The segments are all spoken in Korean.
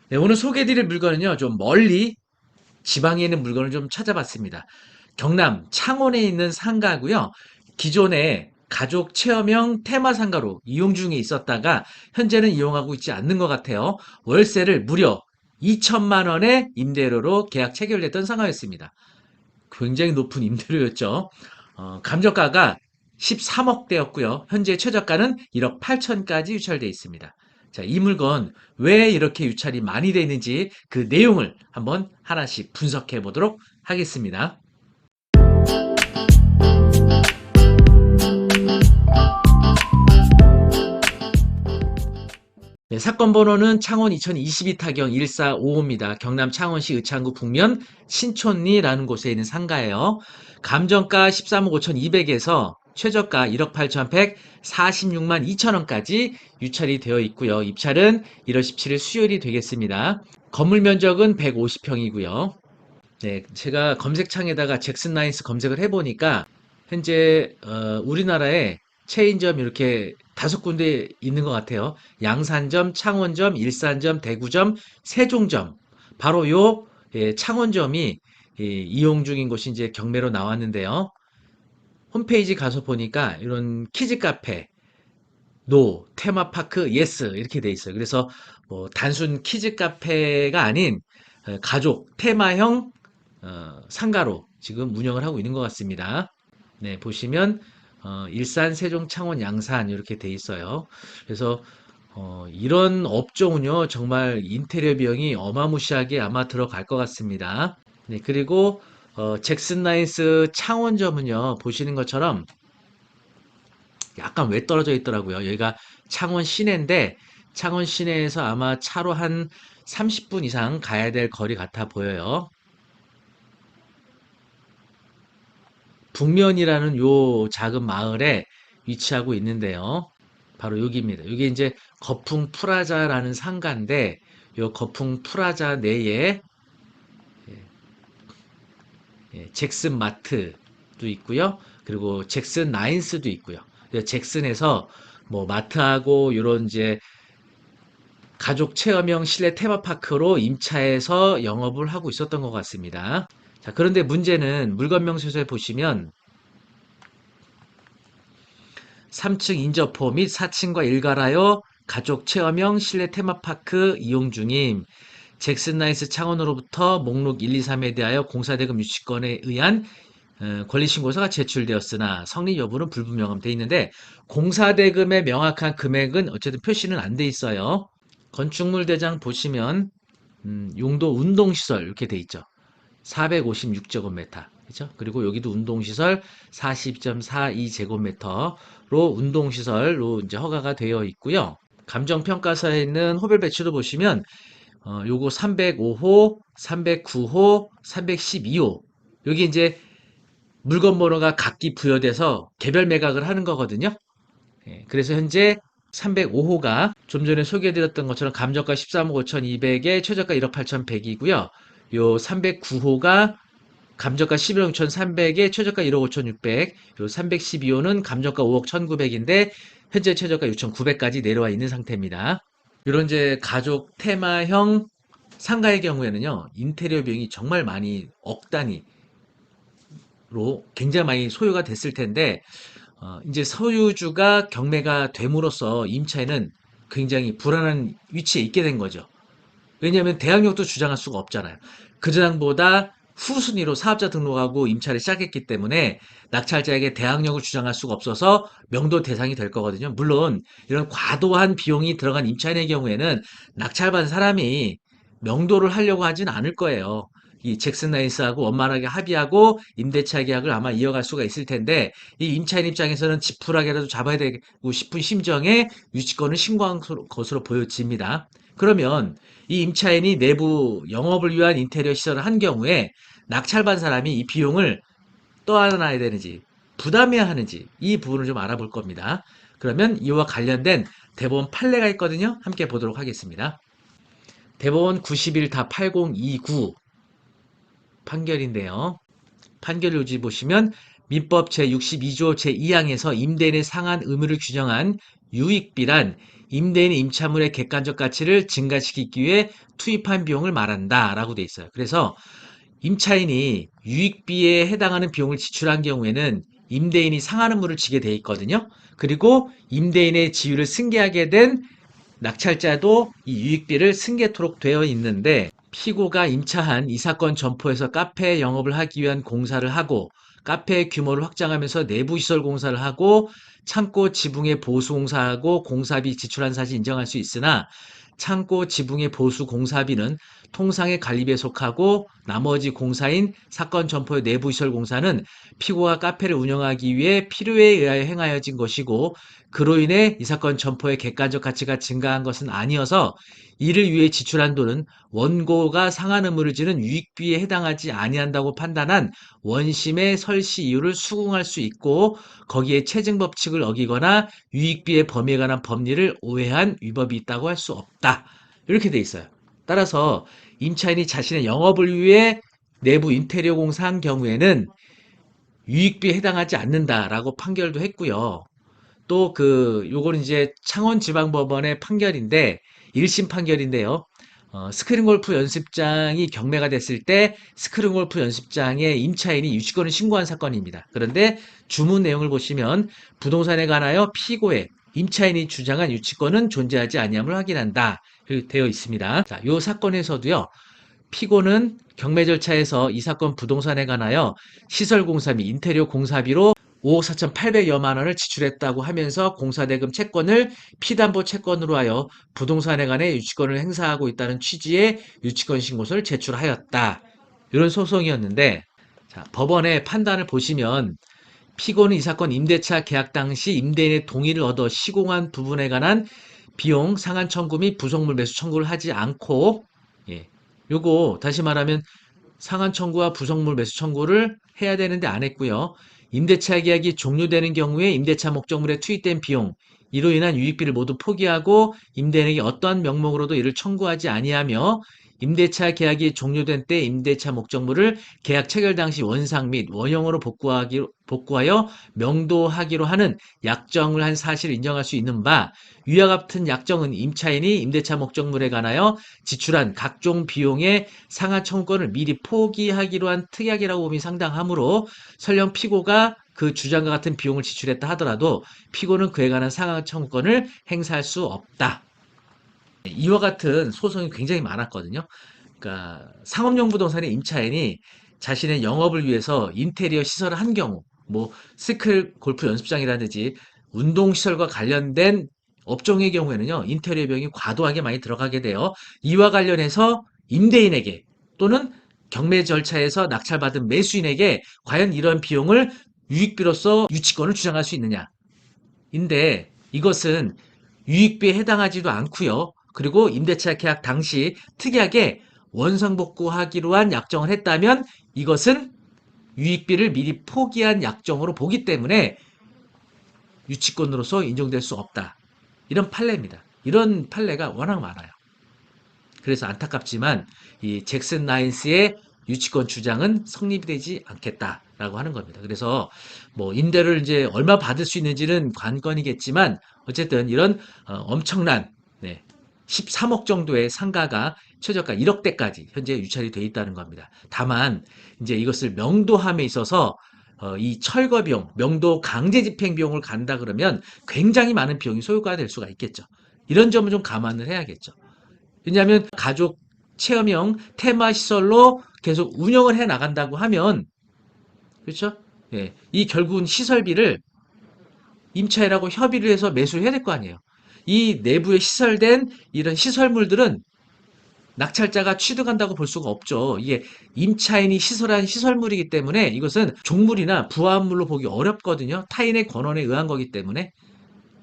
네, 오늘 소개해드릴 물건은요, 좀 멀리 지방에 있는 물건을 좀 찾아봤습니다. 경남 창원에 있는 상가고요. 기존에 가족 체험형 테마 상가로 이용 중에 있었다가 현재는 이용하고 있지 않는 것 같아요. 월세를 무려 2천만 원의 임대료로 계약 체결됐던 상가였습니다. 굉장히 높은 임대료였죠. 감정가가 13억대였고요. 현재 최저가는 1억 8천까지 유찰되어 있습니다. 자, 이 물건 왜 이렇게 유찰이 많이 되어 있는지 그 내용을 한번 하나씩 분석해 보도록 하겠습니다. 네, 사건 번호는 창원 2022 타경 1455입니다. 경남 창원시 의창구 북면 신촌리라는 곳에 있는 상가예요. 감정가 13억 5,200에서 최저가 1억 8,100, 46만 2천 원까지 유찰이 되어 있고요. 입찰은 1월 17일 수요일이 되겠습니다. 건물 면적은 150평이고요. 네, 제가 검색창에다가 잭슨 라인스 검색을 해보니까 현재 우리나라에 체인점 이렇게 5군데 있는 것 같아요. 양산점, 창원점, 일산점, 대구점, 세종점. 바로 요 창원점이 이용 중인 곳이 이제 경매로 나왔는데요. 홈페이지 가서 보니까 이런 키즈 카페, 노, 테마파크, 예스 이렇게 돼 있어요. 그래서 뭐 단순 키즈 카페가 아닌 가족 테마형 상가로 지금 운영을 하고 있는 것 같습니다. 네, 보시면 일산, 세종, 창원, 양산 이렇게 돼 있어요. 그래서 이런 업종은요 정말 인테리어 비용이 어마무시하게 아마 들어갈 것 같습니다. 네, 그리고 잭슨 라이스 창원점은요 보시는 것처럼 약간 외떨어져 있더라고요. 여기가 창원 시내인데 창원 시내에서 아마 차로 한 30분 이상 가야 될 거리 같아 보여요. 북면이라는 요 작은 마을에 위치하고 있는데요. 바로 여기입니다. 이게 이제 거풍 프라자라는 상가인데 요 거풍 프라자 내에 잭슨 마트도 있고요. 그리고 잭슨 라인스도 있고요. 잭슨에서 뭐 마트하고 요런 이제 가족 체험형 실내 테마파크로 임차해서 영업을 하고 있었던 것 같습니다. 자, 그런데 문제는 물건 명세서에 보시면 3층 인접호 및 4층과 일갈하여 가족 체험형 실내 테마파크 이용 중임 잭슨 라이스 창원으로부터 목록 1, 2, 3에 대하여 공사대금 유치권에 의한 권리신고서가 제출되었으나 성립 여부는 불분명함 돼 있는데 공사대금의 명확한 금액은 어쨌든 표시는 안 돼 있어요. 건축물 대장 보시면 용도 운동시설 이렇게 돼 있죠. 456제곱미터. 그죠? 그리고 여기도 운동시설 40.42제곱미터로 운동시설로 이제 허가가 되어 있고요. 감정평가서에 있는 호별 배치도 보시면 요거 305호, 309호, 312호. 여기 이제 물건 번호가 각기 부여돼서 개별 매각을 하는 거거든요. 예, 그래서 현재 305호가 좀 전에 소개해드렸던 것처럼 감정가 13억 5,200에 최저가 1억 8,100이고요. 요 309호가 감정가 11억 6,300에 최저가 1억 5,600, 요 312호는 감정가 5억 1,900인데 현재 최저가 6,900까지 내려와 있는 상태입니다. 이런 이제 가족 테마형 상가의 경우에는요, 인테리어 비용이 정말 많이 억 단위로 굉장히 많이 소요가 됐을 텐데 이제 소유주가 경매가 됨으로써 임차인은 굉장히 불안한 위치에 있게 된 거죠. 왜냐하면 대항력도 주장할 수가 없잖아요. 그 전보다 후순위로 사업자 등록하고 임차를 시작했기 때문에 낙찰자에게 대항력을 주장할 수가 없어서 명도 대상이 될 거거든요. 물론 이런 과도한 비용이 들어간 임차인의 경우에는 낙찰받은 사람이 명도를 하려고 하진 않을 거예요. 이 잭슨 라이스하고 원만하게 합의하고 임대차 계약을 아마 이어갈 수가 있을 텐데 이 임차인 입장에서는 지푸라기라도 잡아야 되고 싶은 심정에 유치권을 신고한 것으로 보여집니다. 그러면 이 임차인이 내부 영업을 위한 인테리어 시설을 한 경우에 낙찰받은 사람이 이 비용을 떠안아야 되는지 부담해야 하는지 이 부분을 좀 알아볼 겁니다. 그러면 이와 관련된 대법원 판례가 있거든요. 함께 보도록 하겠습니다. 대법원 91-8029 판결인데요. 판결 요지 보시면 민법 제62조 제2항에서 임대인의 상한 의무를 규정한 유익비란 임대인이 임차물의 객관적 가치를 증가시키기 위해 투입한 비용을 말한다 라고 돼 있어요. 그래서 임차인이 유익비에 해당하는 비용을 지출한 경우에는 임대인이 상한 의무를 지게 돼 있거든요. 그리고 임대인의 지위를 승계하게 된 낙찰자도 이 유익비를 승계토록 되어 있는데, 피고가 임차한 이 사건 점포에서 카페 영업을 하기 위한 공사를 하고 카페의 규모를 확장하면서 내부 시설 공사를 하고 창고 지붕의 보수 공사하고 공사비 지출한 사실 인정할 수 있으나, 창고 지붕의 보수 공사비는 통상의 관리비에 속하고 나머지 공사인 사건 점포의 내부 시설 공사는 피고가 카페를 운영하기 위해 필요에 의하여 행하여진 것이고, 그로 인해 이 사건 점포의 객관적 가치가 증가한 것은 아니어서 이를 위해 지출한 돈은 원고가 상한 의무를 지는 유익비에 해당하지 아니한다고 판단한 원심의 설시 이유를 수긍할 수 있고, 거기에 체증 법칙을 어기거나 유익비의 범위에 관한 법리를 오해한 위법이 있다고 할 수 없다. 이렇게 돼 있어요. 따라서 임차인이 자신의 영업을 위해 내부 인테리어 공사한 경우에는 유익비에 해당하지 않는다라고 판결도 했고요. 또 요거는 이제 창원지방법원의 판결인데, 1심 판결인데요. 스크린 골프 연습장이 경매가 됐을 때 스크린 골프 연습장에 임차인이 유치권을 신고한 사건입니다. 그런데 주문 내용을 보시면 부동산에 관하여 피고의 임차인이 주장한 유치권은 존재하지 아니함을 확인한다. 이렇게 되어 있습니다. 자, 요 사건에서도요. 피고는 경매 절차에서 이 사건 부동산에 관하여 시설공사 및 인테리어 공사비로 5억 4,800여만 원을 지출했다고 하면서 공사대금 채권을 피담보 채권으로 하여 부동산에 관해 유치권을 행사하고 있다는 취지의 유치권 신고서를 제출하였다. 이런 소송이었는데, 자, 법원의 판단을 보시면 피고는 이 사건 임대차 계약 당시 임대인의 동의를 얻어 시공한 부분에 관한 비용 상한 청구 및 부속물 매수 청구를 하지 않고, 예, 요거 다시 말하면 상한 청구와 부속물 매수 청구를 해야 되는데 안 했고요. 임대차 계약이 종료되는 경우에 임대차 목적물에 투입된 비용, 이로 인한 유익비를 모두 포기하고 임대인에게 어떠한 명목으로도 이를 청구하지 아니하며, 임대차 계약이 종료된 때 임대차 목적물을 계약 체결 당시 원상 및 원형으로 복구하여 명도하기로 하는 약정을 한 사실을 인정할 수 있는 바, 위와 같은 약정은 임차인이 임대차 목적물에 관하여 지출한 각종 비용의 상한 청구권을 미리 포기하기로 한 특약이라고 봄이 상당하므로, 설령 피고가 그 주장과 같은 비용을 지출했다 하더라도 피고는 그에 관한 상한 청구권을 행사할 수 없다. 이와 같은 소송이 굉장히 많았거든요. 그러니까 상업용 부동산의 임차인이 자신의 영업을 위해서 인테리어 시설을 한 경우, 뭐 스클 골프 연습장이라든지 운동시설과 관련된 업종의 경우에는요, 인테리어 비용이 과도하게 많이 들어가게 돼요. 이와 관련해서 임대인에게 또는 경매 절차에서 낙찰받은 매수인에게 과연 이런 비용을 유익비로서 유치권을 주장할 수 있느냐. 인데 이것은 유익비에 해당하지도 않고요. 그리고 임대차 계약 당시 특이하게 원상복구하기로 한 약정을 했다면 이것은 유익비를 미리 포기한 약정으로 보기 때문에 유치권으로서 인정될 수 없다. 이런 판례입니다. 이런 판례가 워낙 많아요. 그래서 안타깝지만 이 잭슨 라인스의 유치권 주장은 성립되지 않겠다라고 하는 겁니다. 그래서 뭐 임대를 이제 얼마 받을 수 있는지는 관건이겠지만, 어쨌든 이런 엄청난 13억 정도의 상가가 최저가 1억대까지 현재 유찰이 돼 있다는 겁니다. 다만 이제 이것을 명도함에 있어서 이 철거 비용, 명도 강제 집행 비용을 간다 그러면 굉장히 많은 비용이 소요가 될 수가 있겠죠. 이런 점은 좀 감안을 해야겠죠. 왜냐하면 가족 체험형 테마 시설로 계속 운영을 해 나간다고 하면, 그렇죠? 예, 이 결국은 시설비를 임차인하고 협의를 해서 매수를 해야 될 거 아니에요. 이 내부에 시설된 이런 시설물들은 낙찰자가 취득한다고 볼 수가 없죠. 이게 임차인이 시설한 시설물이기 때문에 이것은 종물이나 부합물로 보기 어렵거든요. 타인의 권한에 의한 거기 때문에.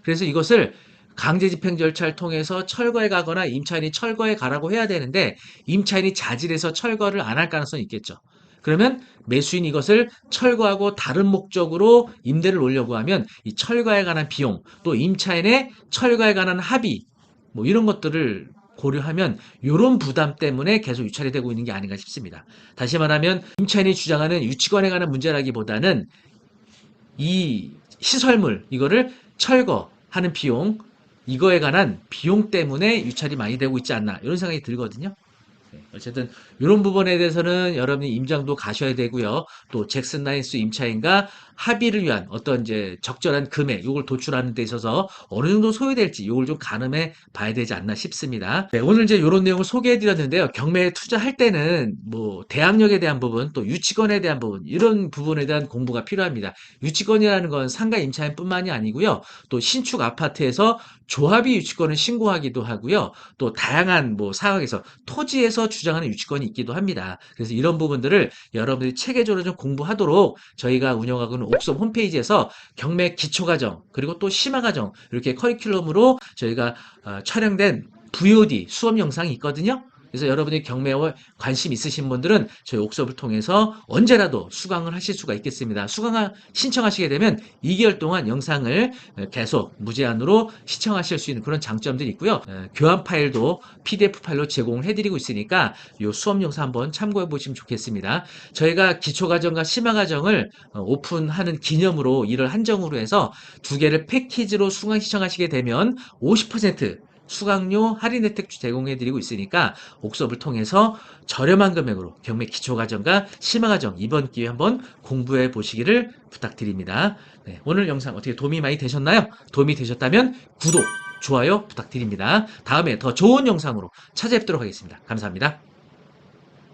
그래서 이것을 강제 집행 절차를 통해서 철거해 가거나 임차인이 철거해 가라고 해야 되는데, 임차인이 자질해서 철거를 안 할 가능성이 있겠죠. 그러면 매수인이 이것을 철거하고 다른 목적으로 임대를 놓으려고 하면 이 철거에 관한 비용, 또 임차인의 철거에 관한 합의, 뭐 이런 것들을 고려하면 이런 부담 때문에 계속 유찰이 되고 있는 게 아닌가 싶습니다. 다시 말하면 임차인이 주장하는 유치권에 관한 문제라기보다는 이 시설물 이거를 철거하는 비용 이거에 관한 비용 때문에 유찰이 많이 되고 있지 않나 이런 생각이 들거든요. 네, 어쨌든 이런 부분에 대해서는 여러분이 임장도 가셔야 되고요. 또 잭슨 라이스 임차인과 합의를 위한 어떤 이제 적절한 금액, 요걸 도출하는 데 있어서 어느 정도 소요될지 요걸 좀 가늠해 봐야 되지 않나 싶습니다. 네, 오늘 이제 이런 내용을 소개해 드렸는데요. 경매에 투자할 때는 뭐 대항력에 대한 부분, 또 유치권에 대한 부분, 이런 부분에 대한 공부가 필요합니다. 유치권이라는 건 상가 임차인뿐만이 아니고요. 또 신축 아파트에서 조합이 유치권을 신고하기도 하고요. 또 다양한 뭐 사각에서 토지에서 주장하는 유치권이 있기도 합니다. 그래서 이런 부분들을 여러분들이 체계적으로 좀 공부하도록 저희가 운영하고 있는 옥숍 홈페이지에서 경매 기초과정 그리고 또 심화과정 이렇게 커리큘럼으로 저희가 촬영된 VOD 수업 영상이 있거든요. 그래서 여러분이 경매에 관심 있으신 분들은 저희 옥숍을 통해서 언제라도 수강을 하실 수가 있겠습니다. 신청하시게 되면 2개월 동안 영상을 계속 무제한으로 시청하실 수 있는 그런 장점들이 있고요. 교환 파일도 PDF 파일로 제공을 해드리고 있으니까 이 수업 영상 한번 참고해 보시면 좋겠습니다. 저희가 기초과정과 심화과정을 오픈하는 기념으로 이를 한정으로 해서 두 개를 패키지로 수강 시청하시게 되면 50% 수강료 할인 혜택 제공해드리고 있으니까 옥숍을 통해서 저렴한 금액으로 경매 기초과정과 심화과정 이번 기회에 한번 공부해 보시기를 부탁드립니다. 네, 오늘 영상 어떻게 도움이 많이 되셨나요? 도움이 되셨다면 구독, 좋아요 부탁드립니다. 다음에 더 좋은 영상으로 찾아뵙도록 하겠습니다. 감사합니다.